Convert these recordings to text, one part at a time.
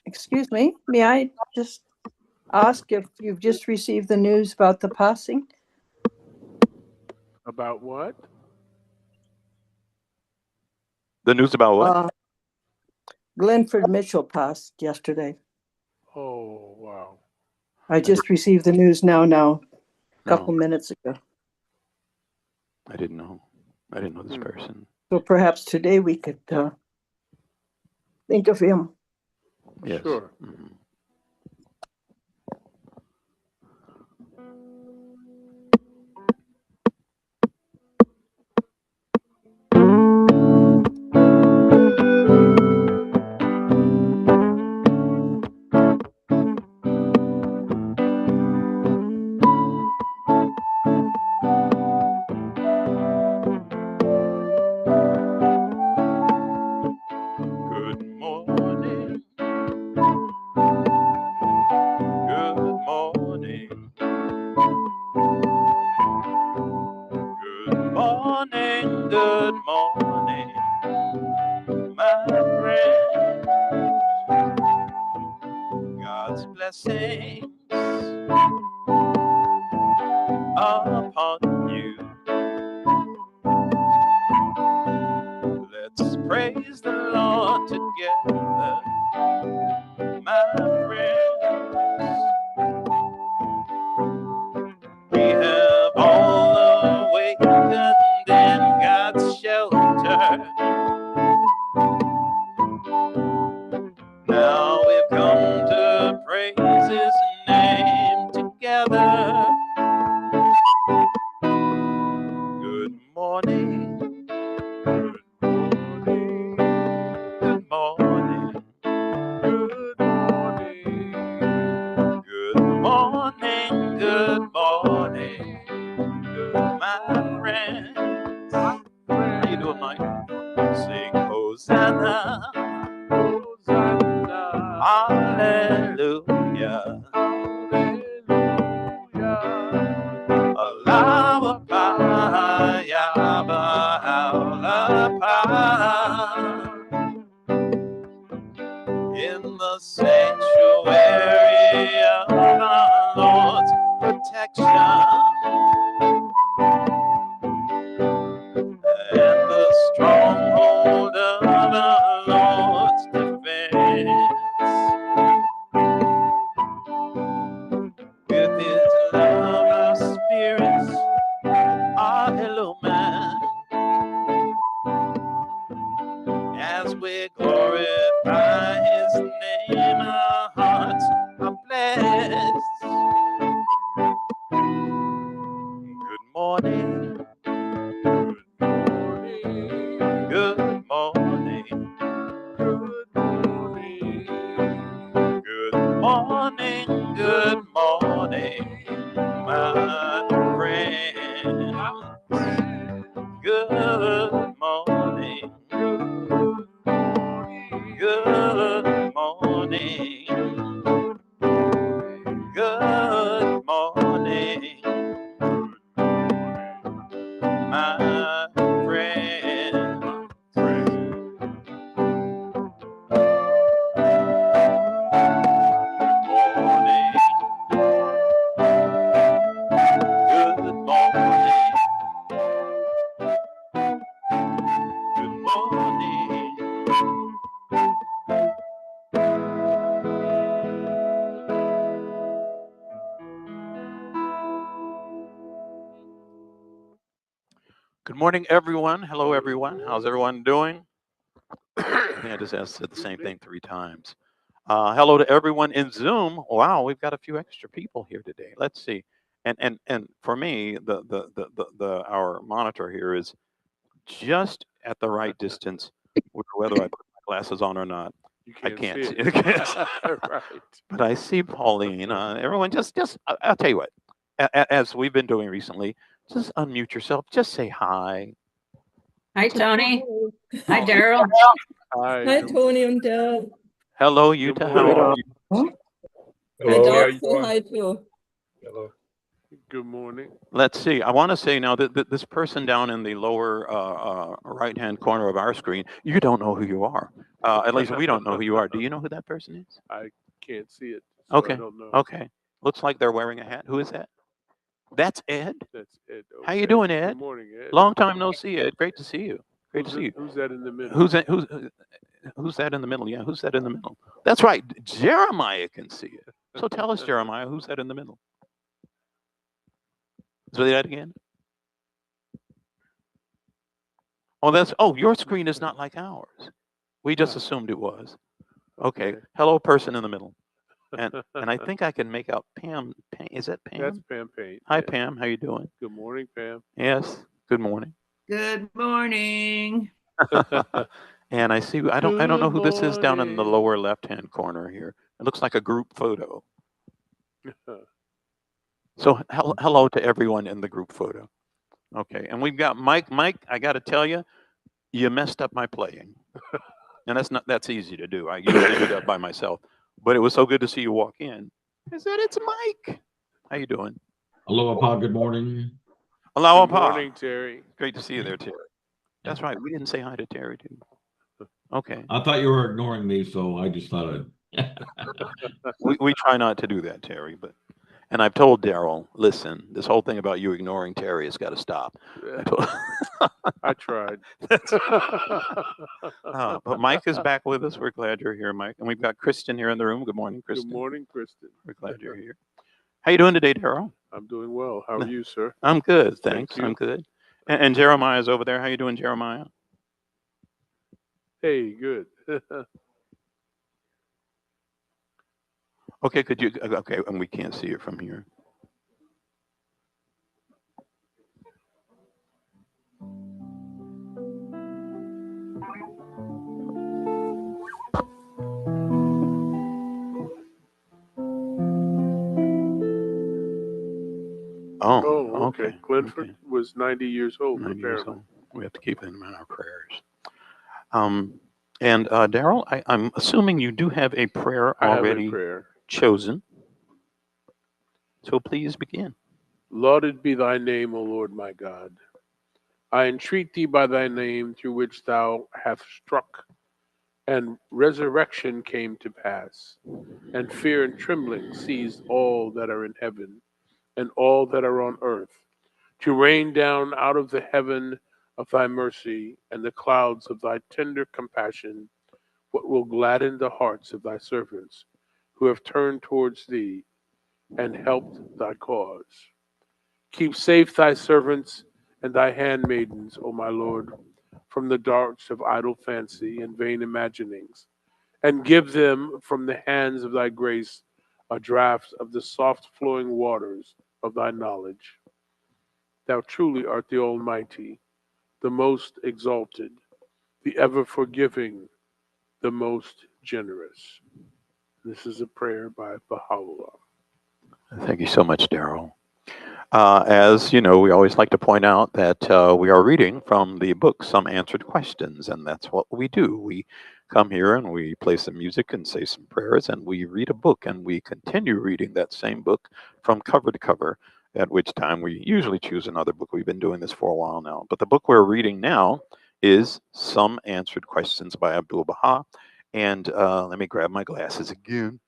Excuse me, may I just ask if you've just received the news about the passing? About what? The news about what? Glenford Mitchell passed yesterday. Oh, wow. I just received the news now, a couple No, minutes ago. I didn't know. I didn't know this person. So perhaps today we could think of him. Yes. Sure. Mhm. Good morning. Good morning. Good morning. Good morning, my friend. God's blessings upon you. Let's praise the Lord together, my friends. We have all awakened in God's shelter. Now we've come to praise His name together. Good morning. Good morning. Good morning. Good morning. Good morning. Good morning, my friends. How you doing, Mike? Sing Hosanna. Hosanna. Hallelujah. Hallelujah. Alaba, yaba, alaba. In the sanctuary of our Lord's protection and the stronghold of our Lord's defense. With His love, our spirits are illumined as we glorify His name. Our hearts are blessed. Good morning. Good morning. Good morning. Good morning. Good morning. Good morning, my friend. Good morning. Good morning. Good morning, my friend. Morning. Good morning. Good morning. Good morning, everyone. Hello, everyone. How's everyone doing? I think I just said the same thing 3 times. Hello to everyone in Zoom. Wow, we've got a few extra people here today. Let's see. And for me, our monitor here is just at the right distance, whether I put my glasses on or not. You I can't can't see see it. it. Right. But I see Pauline. Everyone, I'll tell you what. As we've been doing recently, just unmute yourself. Just say hi. Hi, Tony. Hi, Daryl. Hi. Hi, Tony and Dale. Hello, Yuta. How morning. are you? My Hello, how dog you say doing? hi too. Hello. Good morning. Let's see. I want to say now that this person down in the lower right-hand corner of our screen, you don't know who you are. At least we don't know who you are. Do you know who that person is? I can't see it, so I Okay. don't know. Okay. Looks like they're wearing a hat. Who is that? That's Ed. That's Ed. How you Okay. doing, Good Ed? morning, Ed. Long time no see, Ed. Great to see you. Great to Who's see you. Who's that in the middle? Who's that in the middle? Yeah, who's that in the middle? That's right. Jeremiah can see it. So tell us, Jeremiah, who's that in the middle? Say that again. Oh, your screen is not like ours. We just assumed it was. Okay. Hello, person in the middle. And I think I can make out Pam. Is that Pam? That's Pam Payne. Hi, yeah. Pam. How you doing? Good morning, Pam. Yes. Good morning. Good morning. And I see. I don't know Good who this is down in the morning. lower left-hand corner here. It looks like a group photo. So hello to everyone in the group photo. Okay, and we've got Mike. Mike, I got to tell you, you messed up my playing, and that's easy to do. I usually do that by myself, but it was so good to see you walk in. I said, "It's Mike. How you doing?" Aloha, good morning. Hello, Good morning, Terry. Great to see you there, Terry. That's right. We didn't say hi to Terry, too. Okay. I thought you were ignoring me, so I just thought I'd. We try not to do that, Terry, and I've told Daryl, listen, this whole thing about you ignoring Terry has got to stop. I tried. But Mike is back with us. We're glad you're here, Mike. And we've got Kristen here in the room. Good morning, Kristen. Good morning, Kristen. We're glad you're here. How you doing today, Daryl? I'm doing well. How are you, sir? I'm good, thanks. you. I'm good. And Jeremiah's over there. How you doing, Jeremiah? Hey, good. Okay, could you? Okay, and we can't see it from here. Oh, okay. Glenford Okay. was 90 years old, 90 years apparently. old. We have to keep him in our prayers. And Daryl, I'm assuming you do have a prayer I have a already prayer. chosen. So please begin. Lauded be thy name, O Lord my God. I entreat thee by thy name through which thou hast struck, and resurrection came to pass, and fear and trembling seized all that are in heaven and all that are on earth, to rain down out of the heaven of thy mercy and the clouds of thy tender compassion what will gladden the hearts of thy servants who have turned towards thee and helped thy cause. Keep safe thy servants and thy handmaidens, O my Lord, from the darts of idle fancy and vain imaginings, and give them from the hands of thy grace a draught of the soft flowing waters of thy knowledge. Thou truly art the Almighty, the most exalted, the ever forgiving, the most generous. This is a prayer by Baha'u'llah. Thank you so much, Daryl. As you know, we always like to point out that we are reading from the book Some Answered Questions, and that's what we do. We come here and we play some music and say some prayers, and we read a book, and we continue reading that same book from cover to cover, at which time we usually choose another book. We've been doing this for a while now. But the book we're reading now is Some Answered Questions by Abdul Baha. And let me grab my glasses again.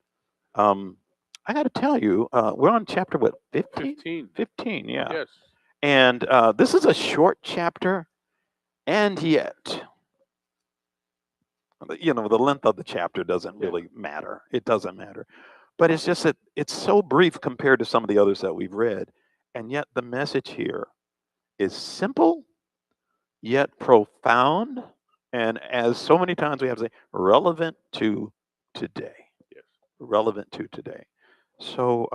I got to tell you, we're on chapter what, 15? 15. 15, yeah. Yes. And this is a short chapter, and yet, you know, the length of the chapter doesn't really matter. It doesn't matter. But it's just that it's so brief compared to some of the others that we've read. And yet the message here is simple, yet profound, and as so many times we have to say, relevant to today. Yes. Relevant to today. So,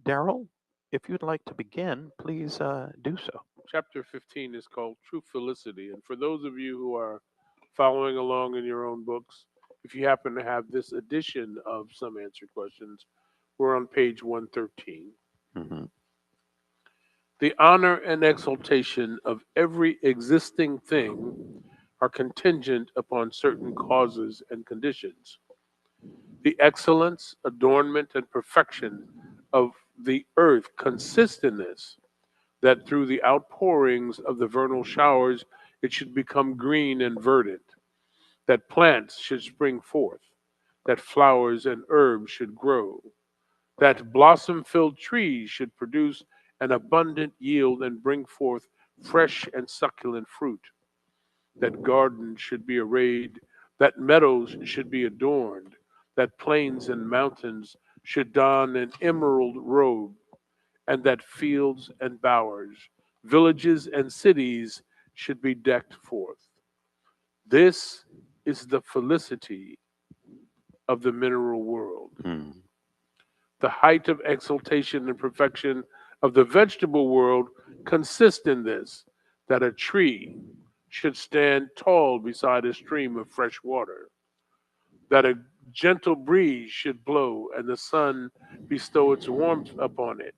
Daryl, if you'd like to begin, please do so. Chapter 15 is called True Felicity. And for those of you who are following along in your own books, if you happen to have this edition of Some Answered Questions, we're on page 113. Mm-hmm. The honor and exaltation of every existing thing are contingent upon certain causes and conditions. The excellence, adornment, and perfection of the earth consists in this, that through the outpourings of the vernal showers it should become green and verdant, that plants should spring forth, that flowers and herbs should grow, that blossom filled trees should produce an abundant yield and bring forth fresh and succulent fruit, that gardens should be arrayed, that meadows should be adorned, that plains and mountains should don an emerald robe, and that fields and bowers, villages and cities should be decked forth. This is the felicity of the mineral world. Hmm. The height of exaltation and perfection of the vegetable world consists in this, that a tree should stand tall beside a stream of fresh water, that a gentle breeze should blow and the sun bestow its warmth upon it,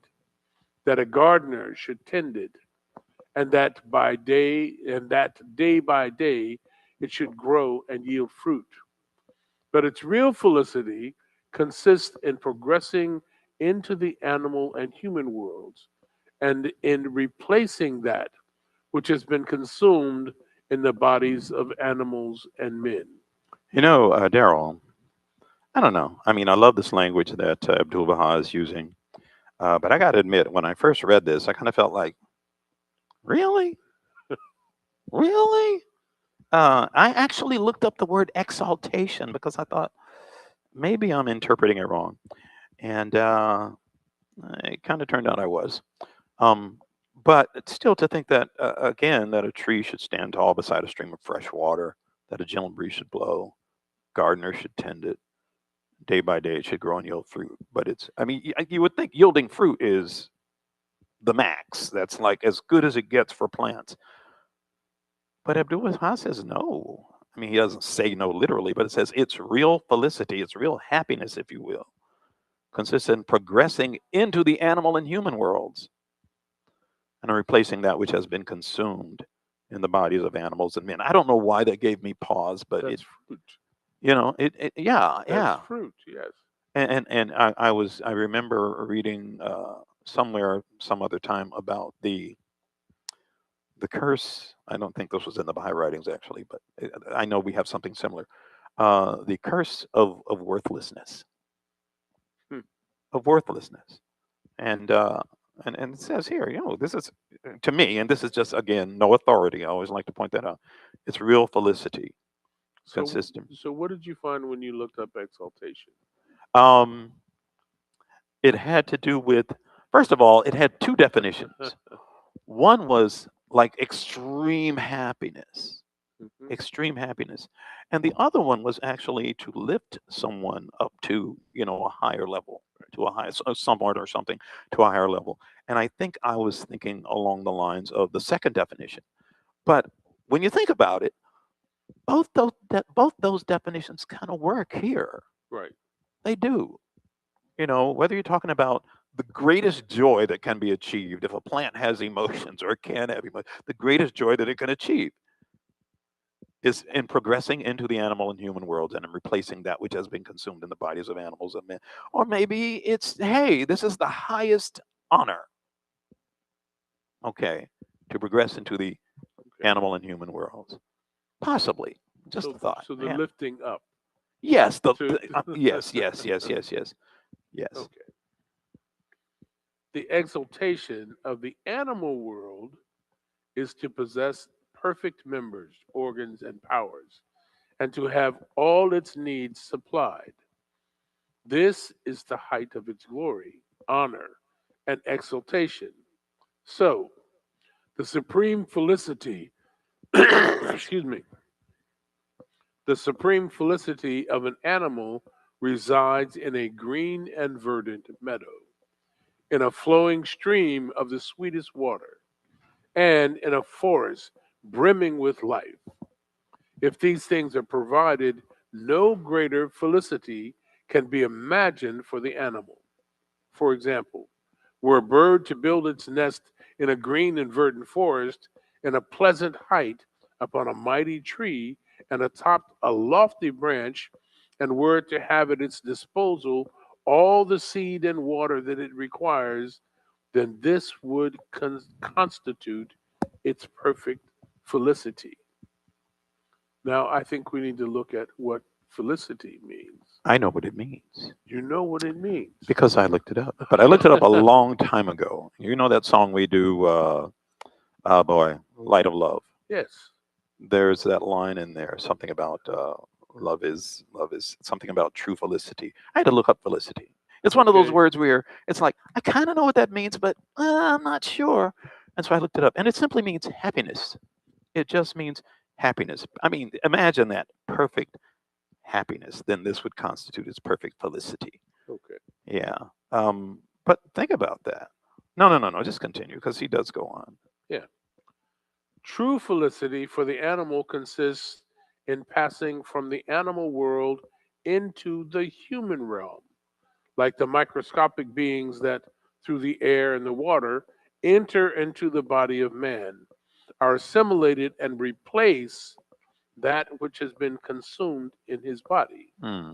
that a gardener should tend it, and that day by day it should grow and yield fruit. But its real felicity consists in progressing into the animal and human worlds and in replacing that which has been consumed in the bodies of animals and men. You know, Daryl, I don't know. I mean, I love this language that Abdul Baha is using. But I got to admit, when I first read this, I kind of felt like, really? Really? I actually looked up the word exaltation because I thought maybe I'm interpreting it wrong. And it kind of turned out I was. Um, but it's still to think that, again, that a tree should stand tall beside a stream of fresh water, that a gentle breeze should blow, gardener should tend it. Day by day, it should grow and yield fruit. But it's, I mean, you would think yielding fruit is the max. That's like as good as it gets for plants. But Abdul Wahab says no. I mean, he doesn't say no literally, but it says it's real felicity, it's real happiness, if you will, consists in progressing into the animal and human worlds and replacing that which has been consumed in the bodies of animals and men. I don't know why that gave me pause, but That's fruit. yeah, That's fruit, yes. and I remember reading somewhere some other time about the curse. I don't think this was in the Baha'i writings actually, but I know we have something similar. The curse of worthlessness, Hmm. of worthlessness, and and it says here, this is to me, and this is just again no authority. I always like to point that out. It's real felicity, So, consistent. so what did you find when you looked up exaltation? Um, it had to do with, first of all, it had two definitions. One was like extreme happiness, Mhm. extreme happiness. And the other one was actually to lift someone up to, a higher level, to a higher, someone or something to a higher level. And I think I was thinking along the lines of the second definition. But when you think about it, both those definitions kind of work here. Right. They do. Whether you're talking about the greatest joy that can be achieved if a plant has emotions or it can have emotions, the greatest joy that it can achieve is in progressing into the animal and human worlds and in replacing that which has been consumed in the bodies of animals and men. Or maybe it's, hey, this is the highest honor, okay, to progress into the Okay. animal and human worlds. Possibly. Just So, a thought. so the Yeah. lifting up. Yes. To, Yes. Yes. okay. The exaltation of the animal world is to possess perfect members, organs, and powers, and to have all its needs supplied. This is the height of its glory, honor, and exaltation. So, the supreme felicity, excuse me, the supreme felicity of an animal resides in a green and verdant meadow, in a flowing stream of the sweetest water, and in a forest brimming with life. If these things are provided, no greater felicity can be imagined for the animal. For example, were a bird to build its nest in a green and verdant forest, in a pleasant height upon a mighty tree, and atop a lofty branch, and were to have at its disposal all the seed and water that it requires, then this would constitute its perfect felicity. Now, I think we need to look at what felicity means. I know what it means You know what it means. because I looked it up. But I looked it up a long time ago. You know that song we do, oh boy, Light of Love. Yes. There's that line in there, something about love is something about true felicity. I had to look up felicity. It's one of those Okay. words where it's like, I kind of know what that means, but I'm not sure. And so I looked it up, and it simply means happiness. It just means happiness. I mean, imagine that perfect happiness. Then this would constitute its perfect felicity. Okay. Yeah. But think about that. No. Just continue because he does go on. Yeah. True felicity for the animal consists in passing from the animal world into the human realm, like the microscopic beings that, through the air and the water, enter into the body of man, are assimilated and replace that which has been consumed in his body. Hmm.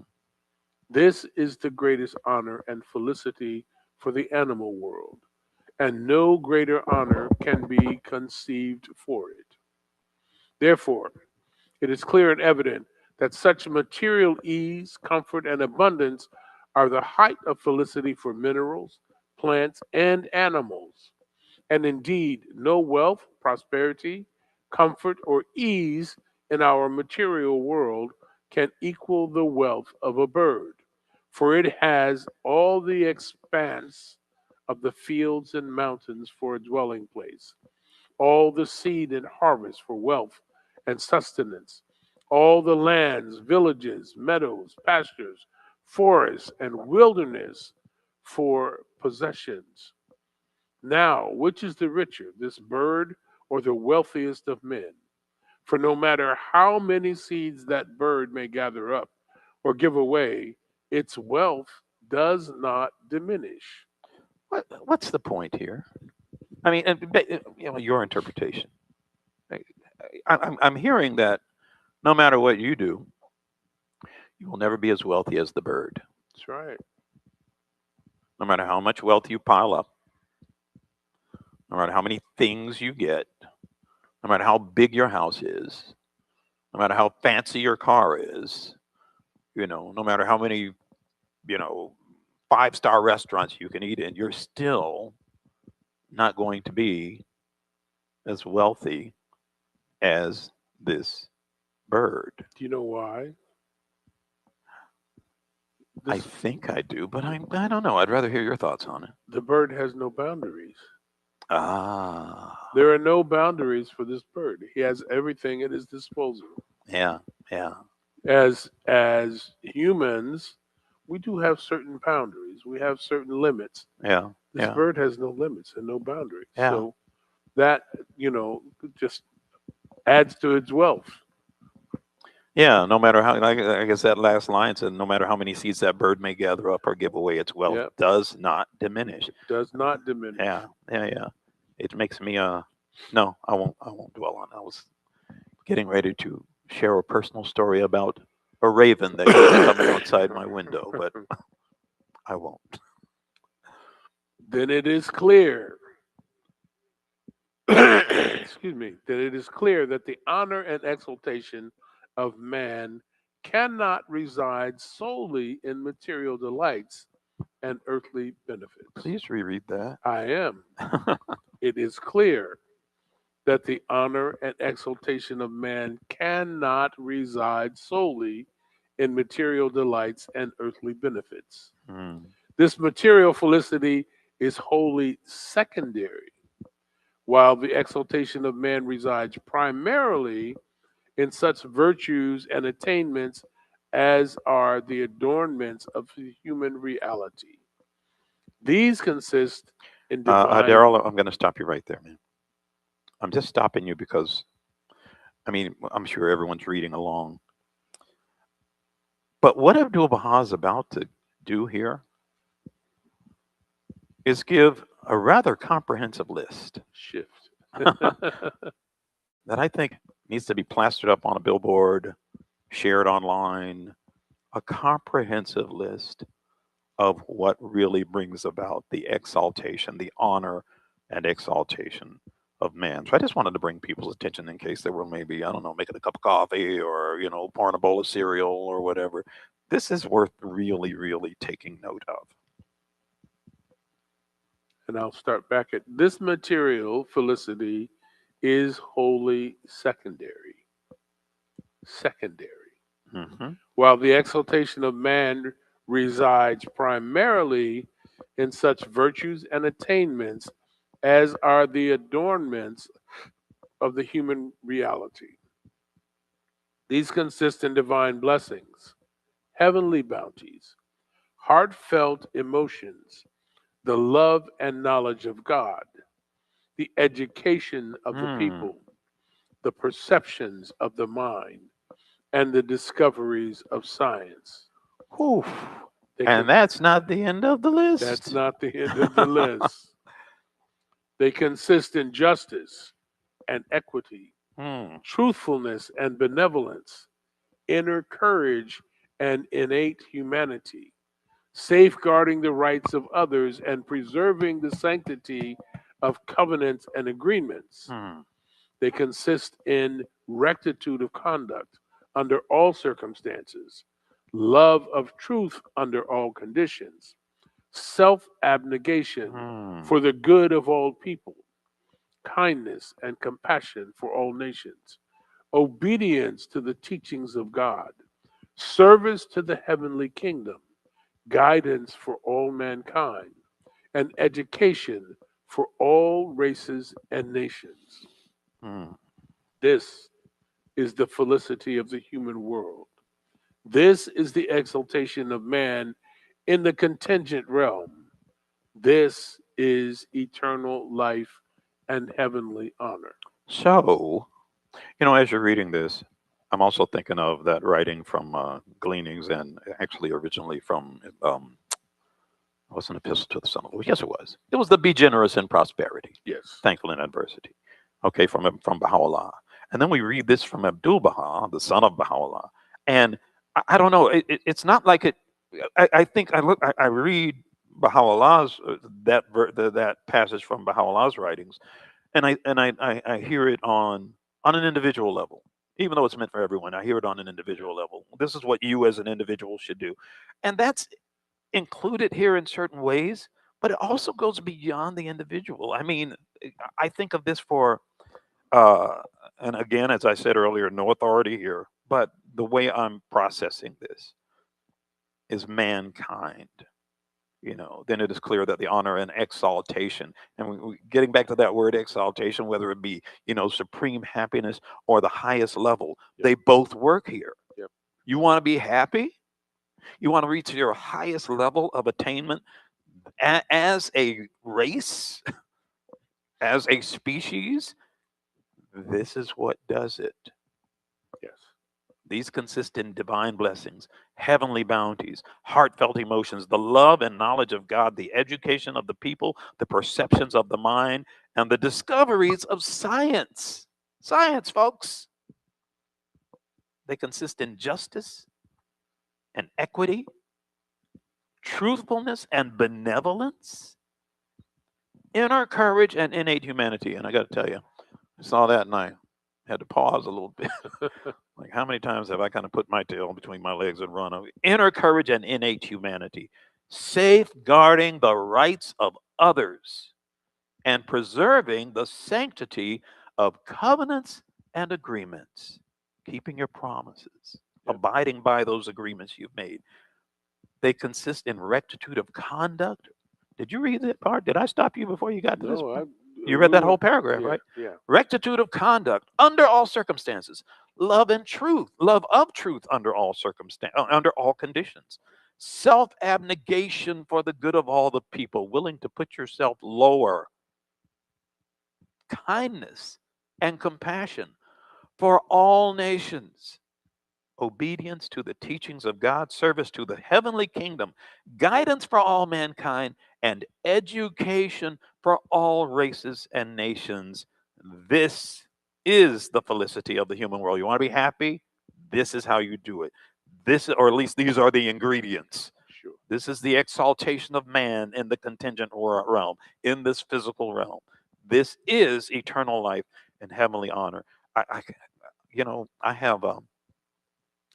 This is the greatest honor and felicity for the animal world, and no greater honor can be conceived for it. Therefore, it is clear and evident that such material ease, comfort, and abundance are the height of felicity for minerals, plants, and animals. And indeed, no wealth, prosperity, comfort, or ease in our material world can equal the wealth of a bird, for it has all the expanse of the fields and mountains for a dwelling place, all the seed and harvest for wealth and sustenance, all the lands, villages, meadows, pastures, forests, and wilderness for possessions. Now, which is the richer, this bird or the wealthiest of men? For no matter how many seeds that bird may gather up or give away, its wealth does not diminish. What's the point here? I mean, your interpretation. I'm hearing that no matter what you do, you will never be as wealthy as the bird. That's right. No matter how much wealth you pile up, no matter how many things you get, no matter how big your house is, no matter how fancy your car is, no matter how many, 5-star restaurants you can eat in, you're still not going to be as wealthy as this bird. Do you know why? I This, think I do, but I don't know. I'd rather hear your thoughts on it. the bird has no boundaries. Ah, There are no boundaries for this bird. He has everything at his disposal. yeah. As humans, we do have certain boundaries. We have certain limits. Yeah. This Yeah. bird has no limits and no boundaries. Yeah. So that, just adds to its wealth. Yeah, no matter how, I guess that last line said, no matter how many seeds that bird may gather up or give away, its wealth Yep. does not diminish. It does not diminish. Yeah. It makes me no, I won't dwell on it. I was getting ready to share a personal story about a raven that keeps coming outside my window, but I won't. Then it is clear, excuse me, that it is clear that the honor and exaltation of man cannot reside solely in material delights and earthly benefits. Please reread that. I am. It is clear that the honor and exaltation of man cannot reside solely in material delights and earthly benefits. Hmm. This material felicity is wholly secondary, while the exaltation of man resides primarily in such virtues and attainments as are the adornments of the human reality. These consist in divine. Daryl, I'm going to stop you right there, man. I'm just stopping you because, I'm sure everyone's reading along. But what Abdu'l-Baha is about to do here is give a rather comprehensive list shift. that I think needs to be plastered up on a billboard, shared online, a comprehensive list of what really brings about the exaltation, the honor and exaltation of man. So I just wanted to bring people's attention in case they were maybe, I don't know, making a cup of coffee or, pouring a bowl of cereal or whatever. This is worth really, really taking note of. And I'll start back at this material felicity is wholly secondary. Secondary. Mm-hmm. While the exaltation of man resides primarily in such virtues and attainments as are the adornments of the human reality. These consist in divine blessings, heavenly bounties, heartfelt emotions, the love and knowledge of God, the education of the people, the perceptions of the mind, and the discoveries of science. Whew. They And that's not the end of the list. That's not the end of the list. They consist in justice and equity, truthfulness and benevolence, inner courage and innate humanity, safeguarding the rights of others and preserving the sanctity of covenants and agreements. They consist in rectitude of conduct under all circumstances, love of truth under all conditions, self abnegation for the good of all people, kindness and compassion for all nations, obedience to the teachings of God, service to the heavenly kingdom, guidance for all mankind, and education for all races and nations. This is the felicity of the human world. This is the exaltation of man in the contingent realm. This is eternal life and heavenly honor. So, as you're reading this, I'm also thinking of that writing from Gleanings, and actually originally from was an epistle to the son of the Lord. Yes, it was. It was the Be Generous in Prosperity, Yes. Thankful in Adversity. Okay, from Baha'u'llah. And then we read this from Abdul Baha, the son of Baha'u'llah. And I don't know, it's not like it. I think I read Baha'u'llah's that passage from Baha'u'llah's writings, and I hear it on an individual level. Even though it's meant for everyone, I hear it on an individual level. This is what you as an individual should do. And that's included here in certain ways, but it also goes beyond the individual. I mean, I think of this for, uh, and again, as I said earlier, no authority here, but the way I'm processing this is mankind. Then it is clear that the honor and exaltation, and getting back to that word exaltation, whether it be, supreme happiness or the highest level, they both work here. Yep. You want to be happy? You want to reach your highest level of attainment as a race, as a species? This is what does it. Yes. These consist in divine blessings, heavenly bounties, heartfelt emotions, the love and knowledge of God, the education of the people, the perceptions of the mind, and the discoveries of science. Science, folks. They consist in justice and equity, truthfulness and benevolence, inner courage and innate humanity. And I got to tell you, I saw that and I had to pause a little bit. Like, how many times have I kind of put my tail between my legs and run? Inner courage and innate humanity, safeguarding the rights of others and preserving the sanctity of covenants and agreements, keeping your promises, abiding by those agreements you've made. They consist in rectitude of conduct. Did you read that part? Did I stop you before you got to this part? You read that whole paragraph, right? Yeah. Rectitude of conduct under all circumstances, love of truth under all under all conditions, self-abnegation for the good of all the people, willing to put yourself lower, kindness and compassion for all nations, obedience to the teachings of God, service to the heavenly kingdom, guidance for all mankind, and education for all races and nations. This is the felicity of the human world. You want to be happy? This is how you do it. Or at least these are the ingredients. Sure. This is the exaltation of man in the contingent realm, in this physical realm. This is eternal life and heavenly honor. I have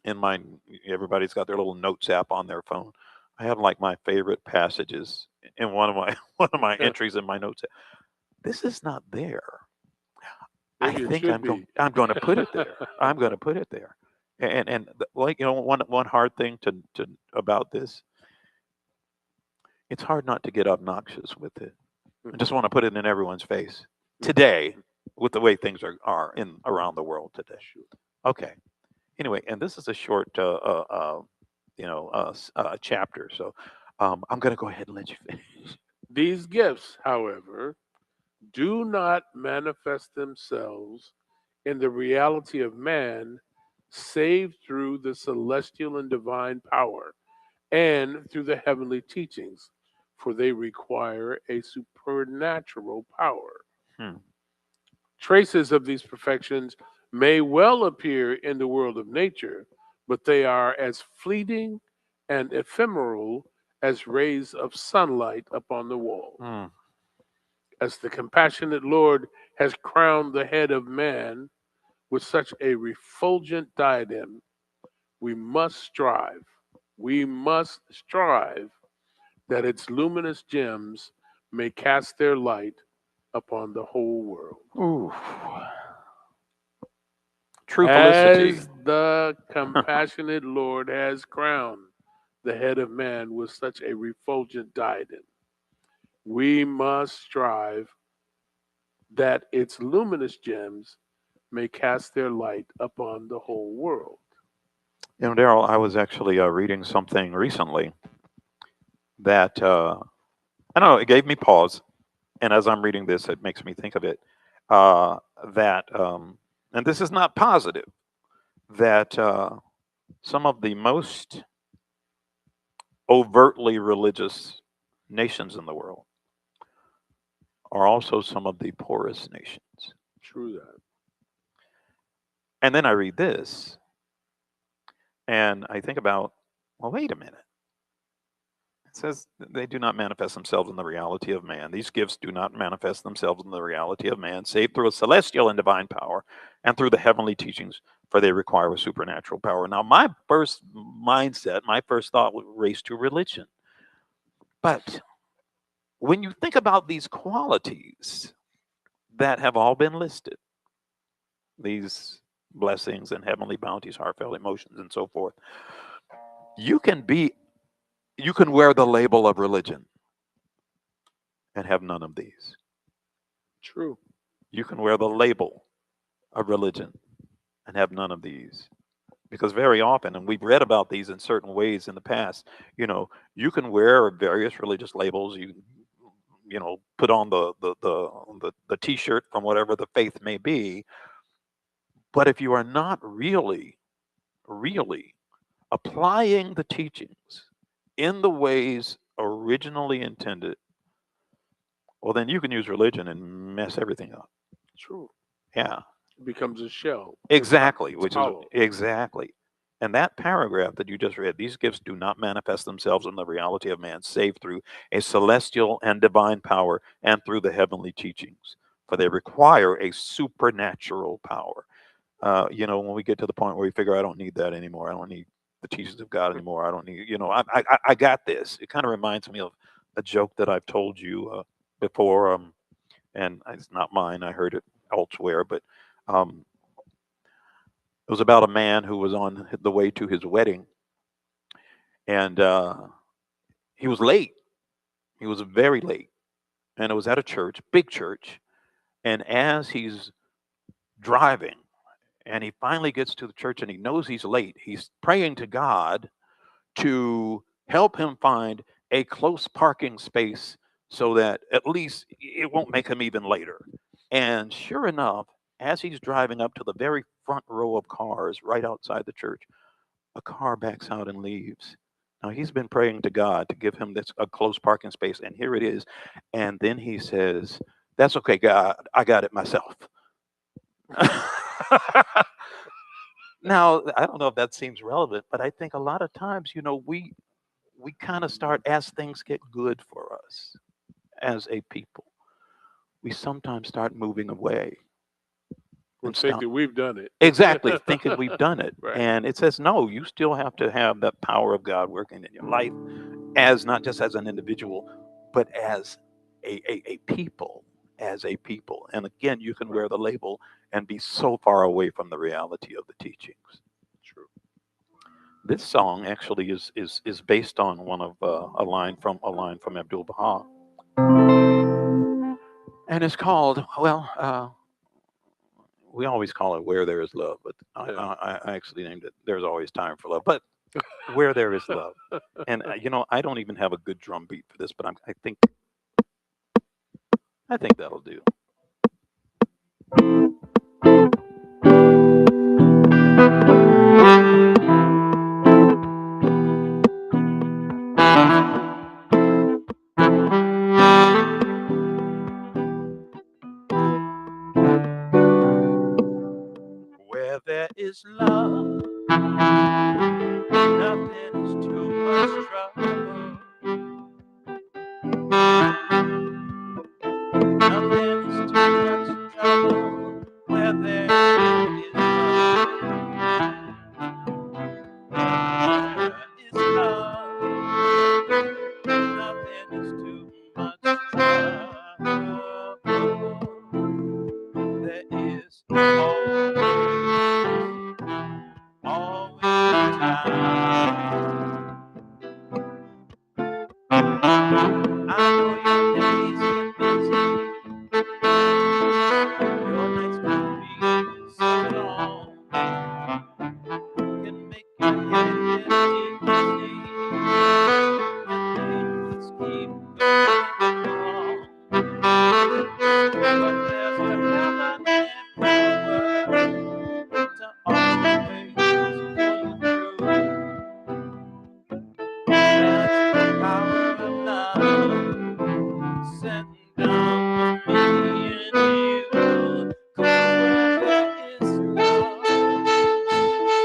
in my, everybody's got their little notes app on their phone. I have like my favorite passages in one of my one of my entries in my notes app. This is not there. Maybe I it think should be. I'm going to put it there. I'm going to put it there. Like one hard thing to about this, it's hard not to get obnoxious with it. I just want to put it in everyone's face today, with the way things are in around the world today. Okay. Anyway, and this is a short, chapter, so I'm going to go ahead and let you finish. These gifts, however, do not manifest themselves in the reality of man save through the celestial and divine power and through the heavenly teachings, for they require a supernatural power. Hmm. Traces of these perfections may well appear in the world of nature, but they are as fleeting and ephemeral as rays of sunlight upon the wall. Hmm. As the compassionate Lord has crowned the head of man with such a refulgent diadem, we must strive that its luminous gems may cast their light upon the whole world. Ooh. True felicity. As the compassionate Lord has crowned the head of man with such a refulgent diadem, we must strive that its luminous gems may cast their light upon the whole world. Daryl, I was actually reading something recently that I don't know. It gave me pause, and as I'm reading this, it makes me think of it. That and this is not positive. That some of the most overtly religious nations in the world are also some of the poorest nations. True that. And then I read this, and I think about, well, wait a minute. It says they do not manifest themselves in the reality of man. These gifts do not manifest themselves in the reality of man, save through a celestial and divine power and through the heavenly teachings, for they require a supernatural power. Now, my first mindset, my first thought would race to religion. But when you think about these qualities that have all been listed, these blessings and heavenly bounties, heartfelt emotions, and so forth, you can wear the label of religion and have none of these. True. You can wear the label of religion and have none of these. Because very often, and we've read about these in certain ways in the past, you can wear various religious labels. You put on the T-shirt from whatever the faith may be. But if you are not really, really applying the teachings in the ways originally intended, well, then you can use religion and mess everything up. True. Yeah, It becomes a shell. exactly. It's Which hollow. is exactly. And that paragraph that you just read, these gifts do not manifest themselves in the reality of man, save through a celestial and divine power and through the heavenly teachings, for they require a supernatural power. When we get to the point where we figure, I don't need that anymore. I don't need the teachings of God anymore. I don't need, I got this. It kind of reminds me of a joke that I've told you before, and it's not mine. I heard it elsewhere, but um, it was about a man who was on the way to his wedding, and he was late. He was very late, and it was at a church, big church. And as he's driving, and he finally gets to the church, and he knows he's late, he's praying to God to help him find a close parking space so that at least it won't make him even later. And sure enough, as he's driving up to the very front row of cars right outside the church, a car backs out and leaves. Now he's been praying to God to give him this a close parking space, and here it is. And then he says, "That's okay, God. I got it myself." Now I don't know if that seems relevant, but I think a lot of times, we we kind of start, as things get good for us as a people, we sometimes start moving away. We're thinking we've done it. Exactly, thinking we've done it. Right. And it says, no, you still have to have that power of God working in your life, as not just as an individual, but as a people, as a people. And again, you can wear the label and be so far away from the reality of the teachings. True. This song actually is based on one of a line from Abdul Baha, and it's called, well, we always call it "Where There Is Love," but I actually named it "There's Always Time for Love." But where there is love, and I don't even have a good drum beat for this, but I think that'll do. Where there is love, nothing is too much trouble. Nothing is too much trouble. Where there is love, nothing is too much trouble. There is always time. I know your days get busy, your nights can be so long, can make your head get dizzy when things keep going wrong. But there's a heaven and power to always pull you through. That's the power of love sent down for me and you. 'Cause where there is love,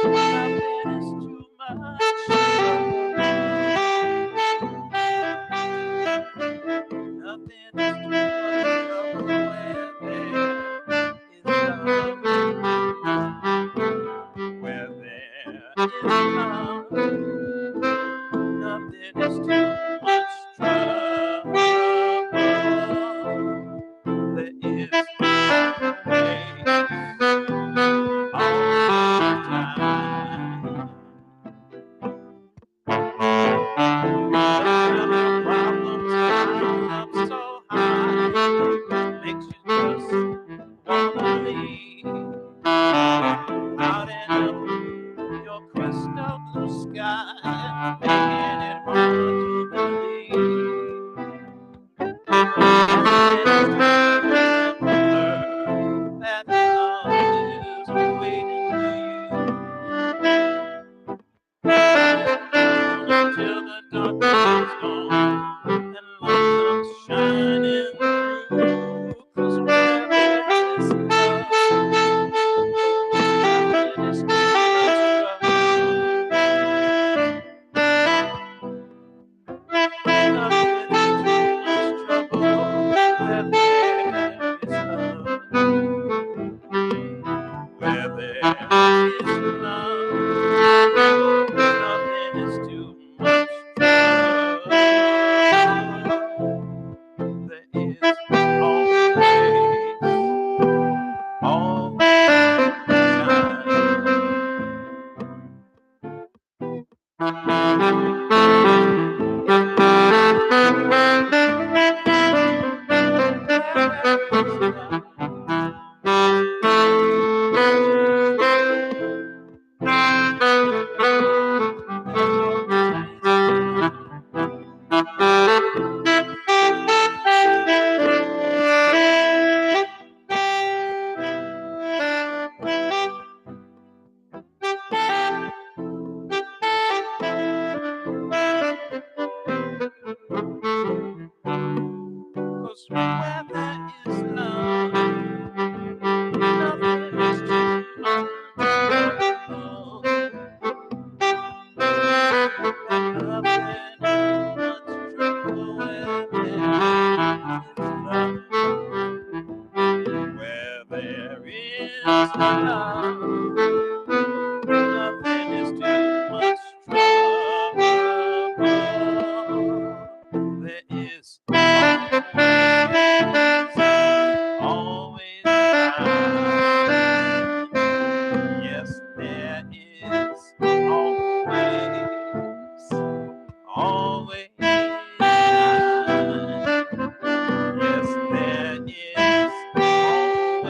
nothing is too much trouble. Nothing is too much trouble where there is love. Where there is love, nothing is too much trouble. There is always time. When your problems pile up so high, makes you just wanna leave out and up your crystal blue sky, making it hard to believe. Then it's time to remember that love is waiting for you. Hold on until the darkness is gone and light comes shining through. 'Cause where there is love, nothing is too much trouble. Nothing is too much trouble. Where there is love, where there is love, nothing is too much trouble. There is always Nothing is too much trouble. There is always time. Yes, there is always time. Yes, there is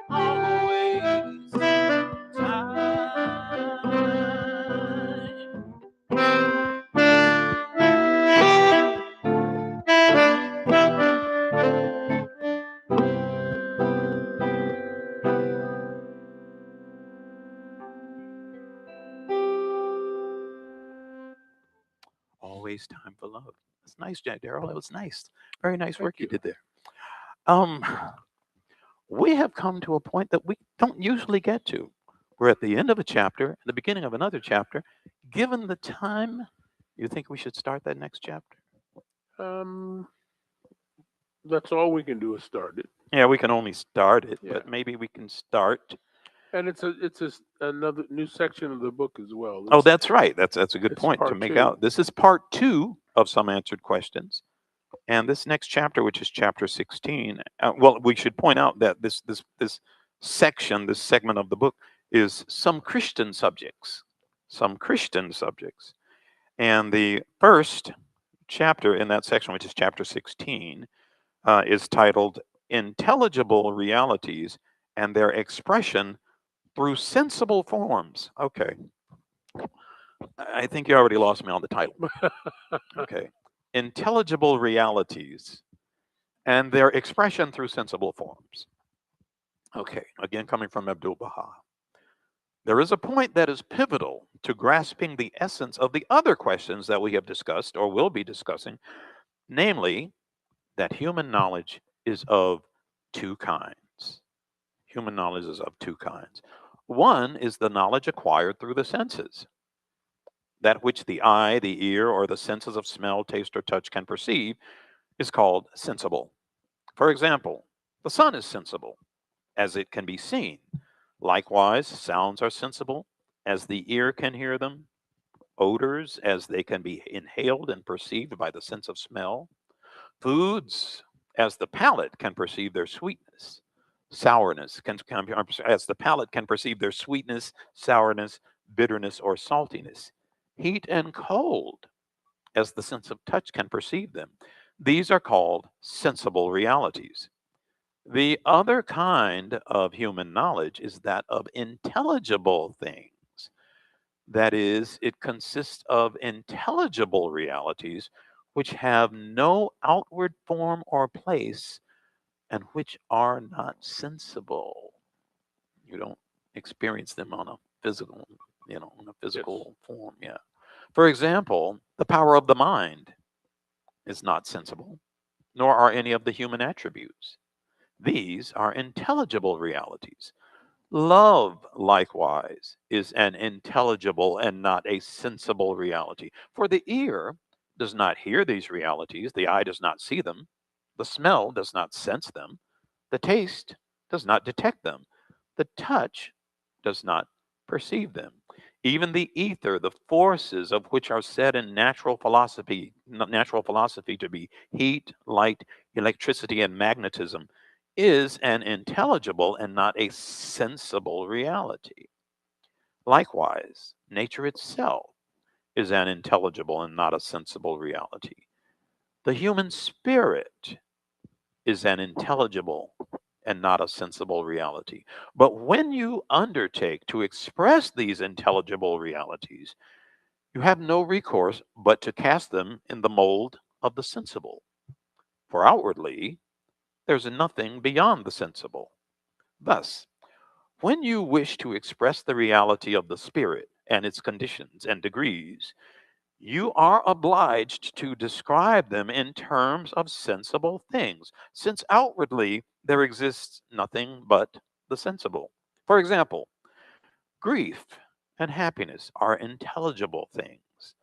always time. Always time for love. That's nice, Jack Darrell. That was nice. Very nice work you did there. We have come to a point that we don't usually get to. We're at the end of a chapter, the beginning of another chapter. Given the time, you think we should start that next chapter? That's all we can do is start it. Yeah, we can only start it, Yeah. but maybe we can start. And it's another new section of the book as well. Oh, that's right. That's a good it's point to part make two. out. This is part 2 of Some Answered Questions. And this next chapter, which is chapter 16, well, we should point out that this section, this segment of the book, is some Christian subjects. Some Christian subjects. And the first chapter in that section, which is chapter 16, is titled Intelligible Realities and Their Expression Through Sensible Forms. Okay. I think you already lost me on the title. Okay. Intelligible Realities and Their Expression Through Sensible Forms. Okay. Again, coming from Abdul Baha. There is a point that is pivotal to grasping the essence of the other questions that we have discussed or will be discussing, namely, that human knowledge is of 2 kinds. Human knowledge is of 2 kinds. One is the knowledge acquired through the senses, that which the eye, the ear, or the senses of smell, taste, or touch can perceive is called sensible. For example, the sun is sensible, as it can be seen. Likewise, sounds are sensible, as the ear can hear them. Odors, as they can be inhaled and perceived by the sense of smell. Foods, as the palate can perceive their sweetness. Sourness, as the palate can perceive their sweetness, sourness, bitterness, or saltiness. Heat and cold, as the sense of touch can perceive them. These are called sensible realities. The other kind of human knowledge is that of intelligible things. That is, it consists of intelligible realities which have no outward form or place and which are not sensible. You don't experience them on a physical, on a physical form. Yeah. For example, the power of the mind is not sensible, nor are any of the human attributes. These are intelligible realities. Love, likewise, is an intelligible and not a sensible reality. For the ear does not hear these realities, the eye does not see them, the smell does not sense them, the taste does not detect them, the touch does not perceive them. Even the ether, the forces of which are said in natural philosophy to be heat, light, electricity, and magnetism, is an intelligible and not a sensible reality. Likewise, nature itself is an intelligible and not a sensible reality. The human spirit is an intelligible and not a sensible reality. But when you undertake to express these intelligible realities, you have no recourse but to cast them in the mold of the sensible. For outwardly, there's nothing beyond the sensible. Thus, when you wish to express the reality of the spirit and its conditions and degrees, you are obliged to describe them in terms of sensible things, since outwardly there exists nothing but the sensible. For example, grief and happiness are intelligible things.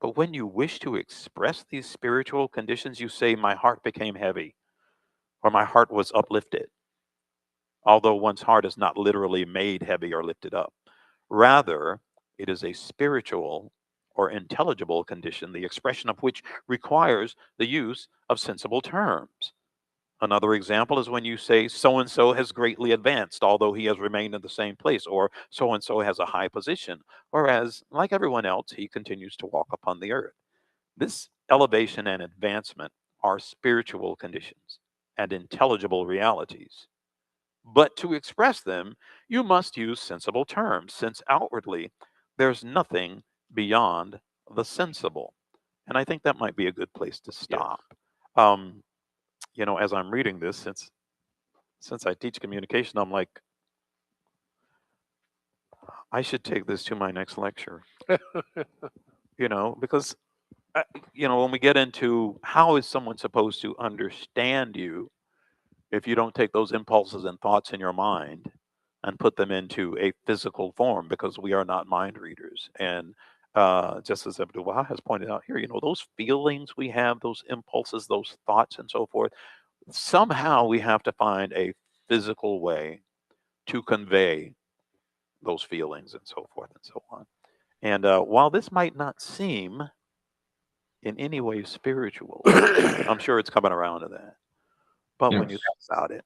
But when you wish to express these spiritual conditions, you say, "My heart became heavy," or "My heart was uplifted," although one's heart is not literally made heavy or lifted up. Rather, it is a spiritual or intelligible condition, the expression of which requires the use of sensible terms. Another example is when you say so and so has greatly advanced, although he has remained in the same place, or so and so has a high position, whereas, like everyone else, he continues to walk upon the earth. This elevation and advancement are spiritual conditions and intelligible realities. But to express them, you must use sensible terms, since outwardly there's nothing beyond the sensible. And I think that might be a good place to Yes. stop. As I'm reading this, since I teach communication, I'm like, I should take this to my next lecture. Because when we get into how is someone supposed to understand you if you don't take those impulses and thoughts in your mind and put them into a physical form, because we are not mind readers. And just as Abdul Wahab has pointed out here, those feelings we have, those impulses, those thoughts, and so forth, somehow we have to find a physical way to convey those feelings and so forth and so on. And while this might not seem in any way spiritual, I'm sure it's coming around to that. But when you Yes. think about it,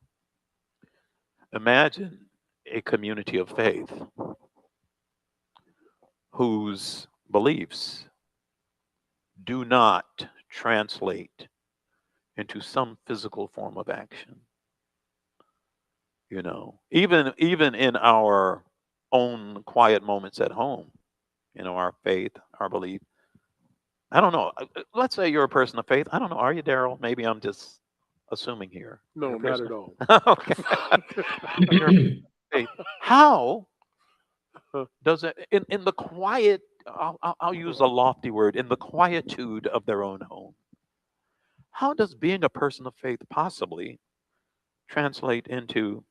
imagine a community of faith whose beliefs do not translate into some physical form of action. Even in our own quiet moments at home, our faith, our belief. I don't know. Let's say you're a person of faith. I don't know. Are you, Daryl? Maybe I'm just assuming here. No, You're a not person at all. of- Okay. You're a person of faith. How does it in the quiet? I'll use a lofty word, in the quietude of their own home. How does being a person of faith possibly translate into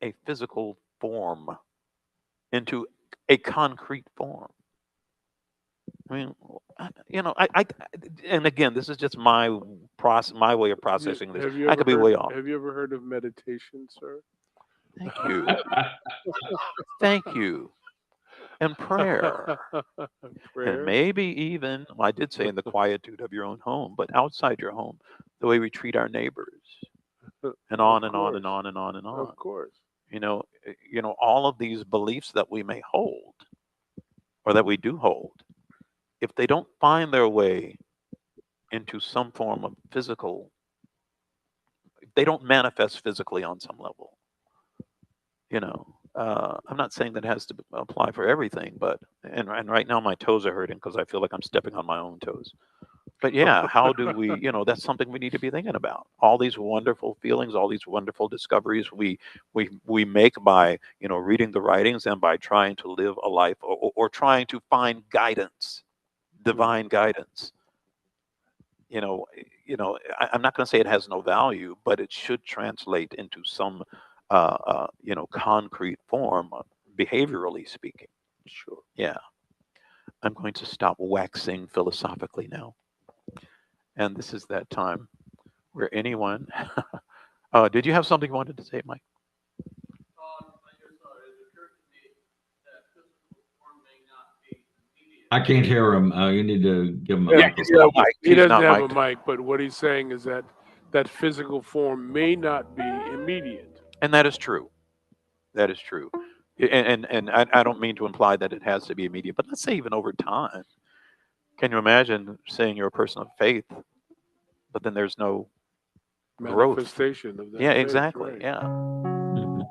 a physical form, into a concrete form? I mean, and again, this is just my my way of processing this. I could be way off. Have you ever heard of meditation, sir? Thank you, thank you, and prayer, and Prayer. maybe even, well, I did say in the quietude of your own home, but outside your home, the way we treat our neighbors, and on and on and on and on and on. Of course. All of these beliefs that we may hold, or that we do hold, if they don't find their way into some form of physical, if they don't manifest physically on some level, I'm not saying that has to apply for everything, but and right now my toes are hurting because I feel like I'm stepping on my own toes. But yeah, how do we, that's something we need to be thinking about. All these wonderful feelings, all these wonderful discoveries we make by, reading the writings and by trying to live a life, or trying to find guidance, divine guidance. I'm not going to say it has no value, but it should translate into some, concrete form, behaviorally speaking. Sure. Yeah. I'm going to stop waxing philosophically now. And this is that time where anyone, did you have something you wanted to say, Mike? I can't hear him. You need to give him a Yeah, microphone. he He's doesn't not have a mic'd. mic, but what he's saying is that physical form may not be immediate. And that is true. That is true. And I don't mean to imply that it has to be immediate, but let's say even over time. Can you imagine saying you're a person of faith, but then there's no growth? Manifestation of that. Yeah, faith, exactly. right. Yeah. Mhm.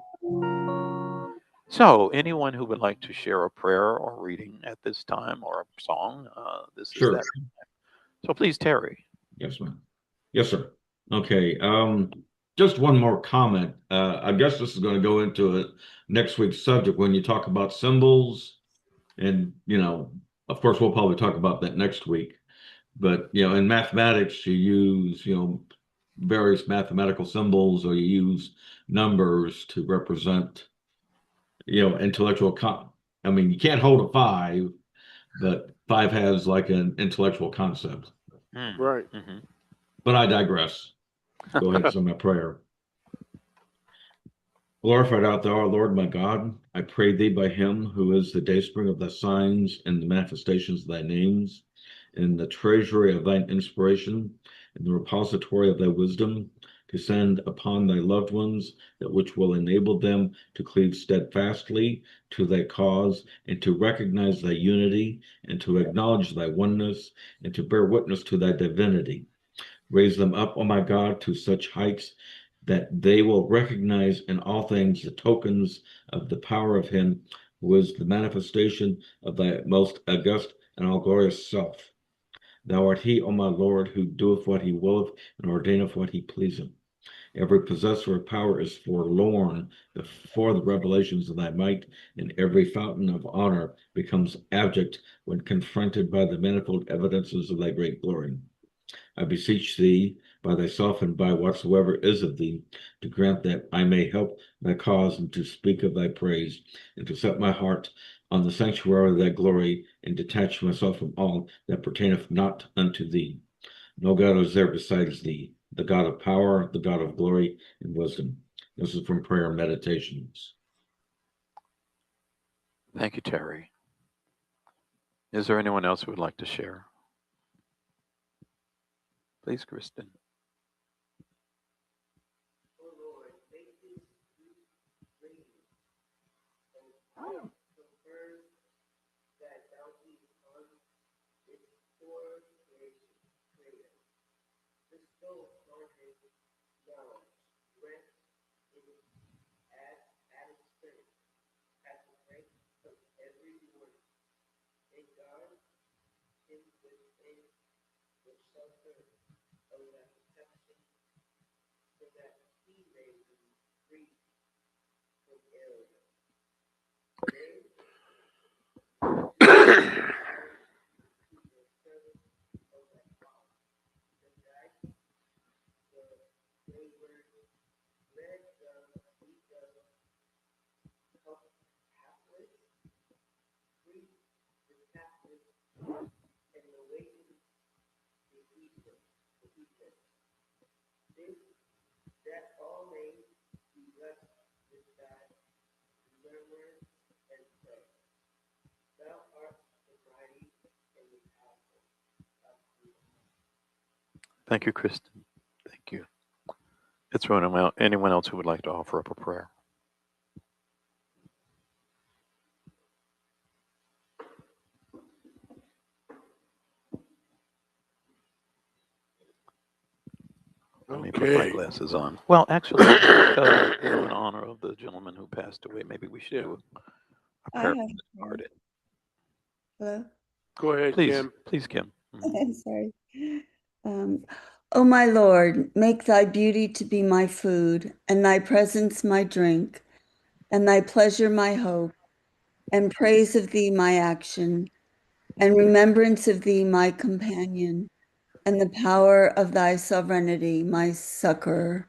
So, anyone who would like to share a prayer or reading at this time, or a song, this is Sure. that time. So please, Terry. Yes, ma'am. Yes, sir. Okay. Just one more comment. I guess this is going to go into next week's subject when you talk about symbols, and of course, we'll probably talk about that next week. But in mathematics, you use various mathematical symbols, or you use numbers to represent intellectual. I mean, you can't hold a 5, but 5 has like an intellectual concept. Right. Mm-hmm. But I digress. Go ahead and say my prayer. Glorified art thou, O Lord my God. I pray thee by him who is the dayspring of thy signs and the manifestations of thy names, in the treasury of thine inspiration, in the repository of thy wisdom, to send upon thy loved ones that which will enable them to cleave steadfastly to thy cause, and to recognize thy unity, and to acknowledge thy oneness, and to bear witness to thy divinity. Raise them up, O my God, to such heights that they will recognize in all things the tokens of the power of him who is the manifestation of thy most august and all glorious self. Thou art he, O my Lord, who doeth what he willeth and ordaineth what he pleaseth. Every possessor of power is forlorn before the revelations of thy might, and every fountain of honor becomes abject when confronted by the manifold evidences of thy great glory. I beseech thee, by thyself and by whatsoever is of thee, to grant that I may help thy cause and to speak of thy praise, and to set my heart on the sanctuary of thy glory, and detach myself from all that pertaineth not unto thee. No God is there besides thee, the God of power, the God of glory and wisdom. This is from Prayer Meditations. Thank you, Terry. Is there anyone else who would like to share? Please, Kristen. Thank you, Kristen. Thank you. Is there anyone else who would like to offer up a prayer? Let me put my Okay. glasses on. Well, actually, because in honor of the gentleman who passed away, maybe we should do a I prayer have for the departed. hello. Go ahead, Please, Kim. please, Kim. I'm sorry. Um, O my Lord, make thy beauty to be my food, and thy presence my drink, and thy pleasure my hope, and praise of thee my action, and remembrance of thee my companion, and the power of thy sovereignty my succor,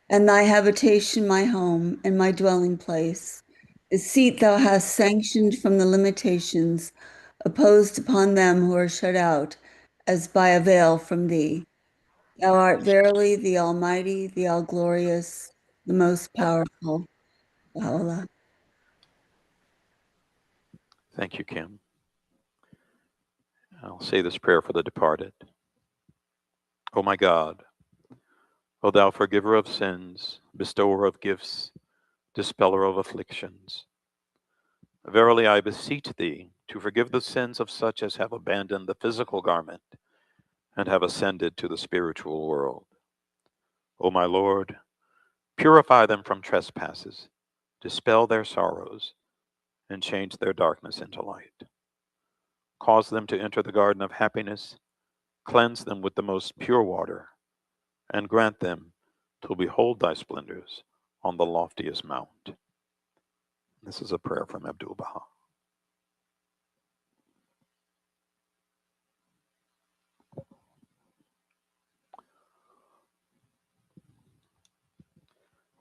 and thy habitation my home and my dwelling place, the seat thou hast sanctioned from the limitations opposed upon them who are shut out as by a veil from thee. Thou art verily the Almighty, the All Glorious, the most powerful. Paola. Thank you, Kim. I'll say this prayer for the departed. O my God, O thou forgiver of sins, bestower of gifts, dispeller of afflictions, verily I beseech thee to forgive the sins of such as have abandoned the physical garment and have ascended to the spiritual world. O my Lord, purify them from trespasses, dispel their sorrows, and change their darkness into light. Cause them to enter the garden of happiness, cleanse them with the most pure water, and grant them to behold thy splendors on the loftiest mount. This is a prayer from Abdul Baha.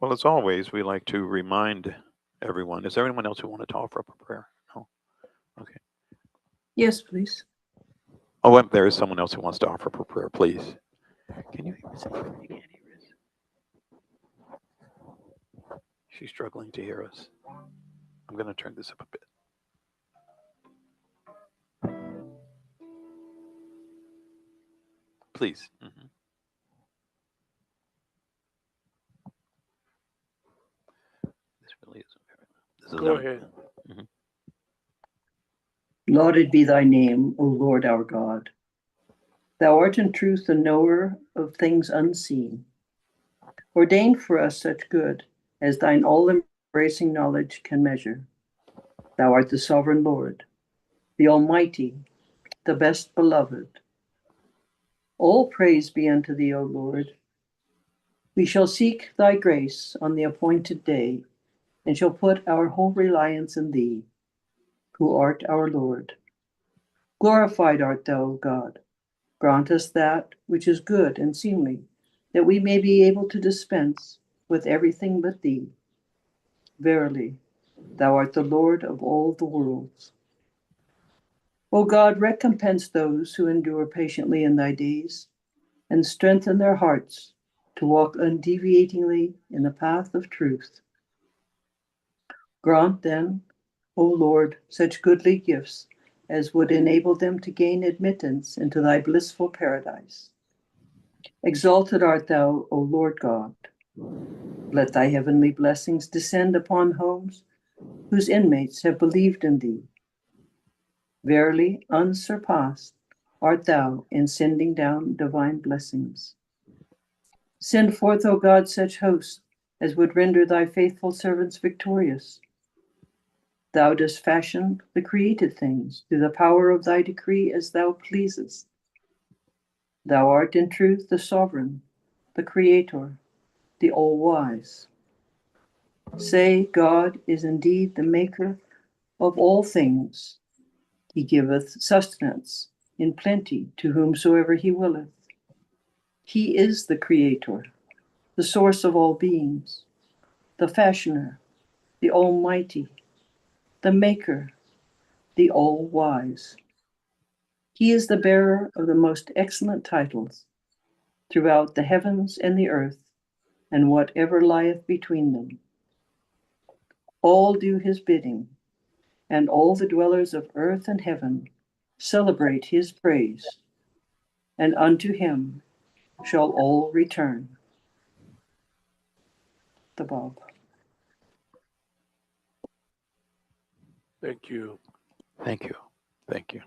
Well, as always, we like to remind everyone. Is there anyone else who wanted to offer up a prayer? No? Okay. Yes, please. Oh, and there is someone else who wants to offer up a prayer, please. Can you hear us? You can't hear us. She's struggling to hear us. I'm going to turn this up a bit. Please. Mm-hmm. This really isn't very loud. This is Go ahead. Mm-hmm. Lauded be thy name, O Lord our God. Thou art in truth the knower of things unseen. Ordain for us such good as thine all-embracing knowledge can measure. Thou art the sovereign Lord, the Almighty, the best beloved. All praise be unto thee, O Lord. We shall seek thy grace on the appointed day, and shall put our whole reliance in thee, who art our Lord. Glorified art thou, God. Grant us that which is good and seemly, that we may be able to dispense with everything but thee. Verily, thou art the Lord of all the worlds. O God, recompense those who endure patiently in thy days, and strengthen their hearts to walk undeviatingly in the path of truth. Grant then, O Lord, such goodly gifts as would enable them to gain admittance into thy blissful paradise. Exalted art thou, O Lord God. Let thy heavenly blessings descend upon homes whose inmates have believed in thee. Verily, unsurpassed art thou in sending down divine blessings. Send forth, O God, such hosts as would render thy faithful servants victorious. Thou dost fashion the created things through the power of thy decree as thou pleasest. Thou art in truth the sovereign, the creator, the all-wise. Say, God is indeed the maker of all things. He giveth sustenance in plenty to whomsoever he willeth. He is the creator, the source of all beings, the fashioner, the almighty, the maker, the all-wise. He is the bearer of the most excellent titles throughout the heavens and the earth, and whatever lieth between them. All do his bidding, and all the dwellers of earth and heaven celebrate his praise, and unto him shall all return. The Bob. Thank you. Thank you. Thank you.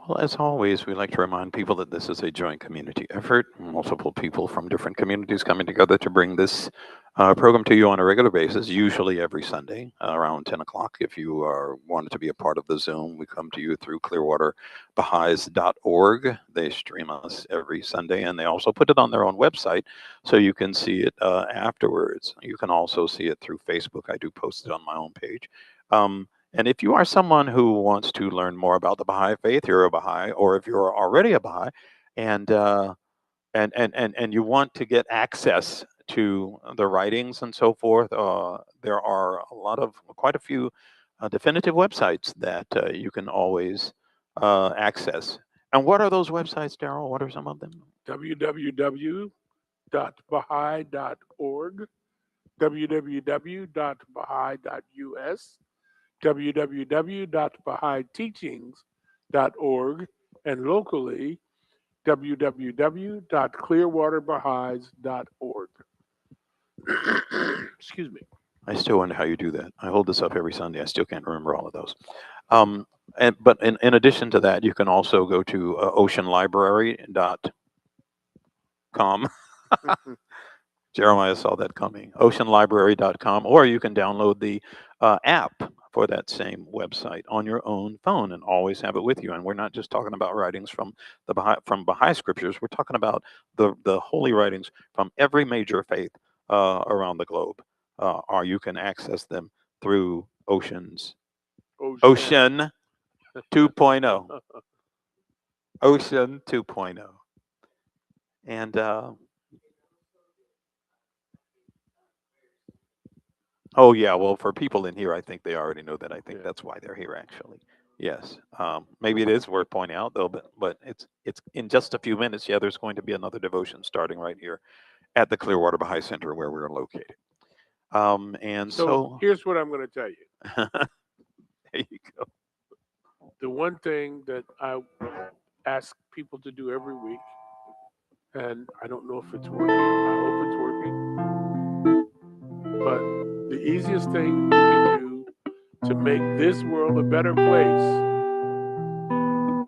Well, as always, we like to remind people that this is a joint community effort. Multiple people from different communities coming together to bring this program to you on a regular basis, usually every Sunday around 10 o'clock. If you are wanted to be a part of the Zoom, we come to you through clearwaterbahais.org. They stream us every Sunday, and they also put it on their own website so you can see it afterwards. You can also see it through Facebook. I do post it on my own page. And if you are someone who wants to learn more about the Baha'i faith, you're a Baha'i, or if you're already a Baha'i, and you want to get access to the writings and so forth, there are quite a few definitive websites that you can always access. And what are those websites, Daryl? What are some of them? www.baha'i.org, www.baha'i.us, www.bahaiteachings.org, and locally, www.clearwaterbahais.org. Excuse me. I still wonder how you do that. I hold this up every Sunday. I still can't remember all of those. But in addition to that, you can also go to oceanlibrary.com. Jeremiah saw that coming. Oceanlibrary.com, or you can download the app for that same website on your own phone and always have it with you. And we're not just talking about writings from Baha'i scriptures. We're talking about the holy writings from every major faith around the globe. Or you can access them through Ocean 2.0. Ocean 2.0. And oh yeah, well, for people in here, I think they already know that. I think that's why they're here, actually. Yes. Maybe it is worth pointing out though, but it's in just a few minutes. Yeah, there's going to be another devotion starting right here at the Clearwater Baha'i Center where we're located. And so here's what I'm going to tell you. there you go. The one thing that I ask people to do every week, and I don't know if it's working. I hope it's working. But the easiest thing you can do to make this world a better place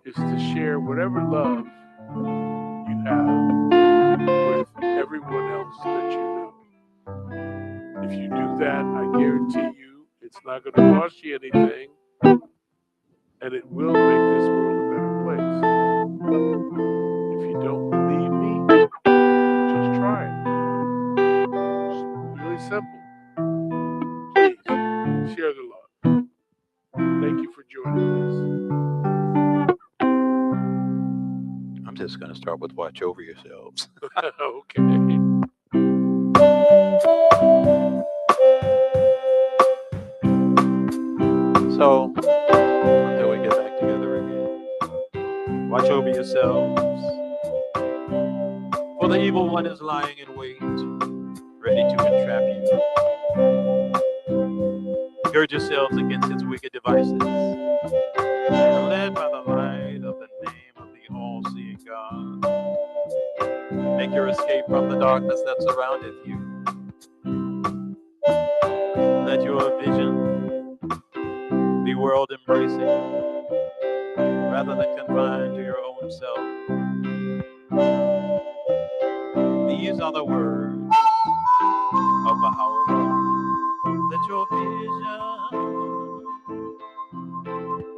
is to share whatever love you have with everyone else that you know. If you do that, I guarantee you it's not going to cost you anything, and it will make this world a better place. If you don't believe me, just try it. It's really simple. Please share the love. Thank you for joining us. I'm just going to start with watch over yourselves. Okay. So until we get back together again, watch over yourselves. For the evil one is lying in wait, ready to entrap you. Gird yourselves against his wicked devices, and led by the light of the name of the all-seeing God, make your escape from the darkness that surroundeth you. Let your vision be world-embracing, rather than confined to your own self. These are the words of Baha'u'llah. Let your vision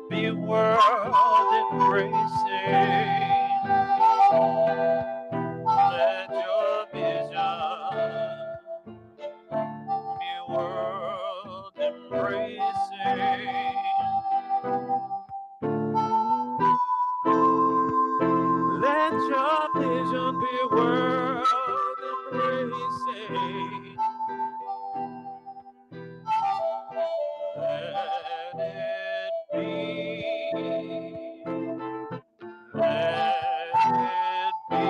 be world-embracing. Let your vision be world-embracing. Let your vision be world-embracing. Let it be. Let it be.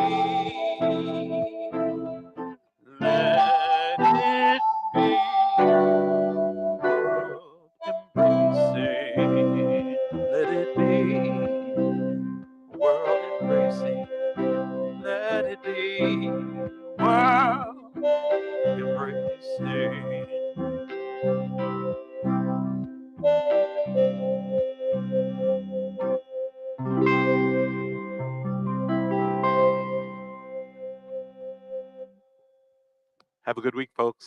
Let it be. World-embracing. Let it be. World-embracing. Let it be. World-embracing. Have a good week, folks.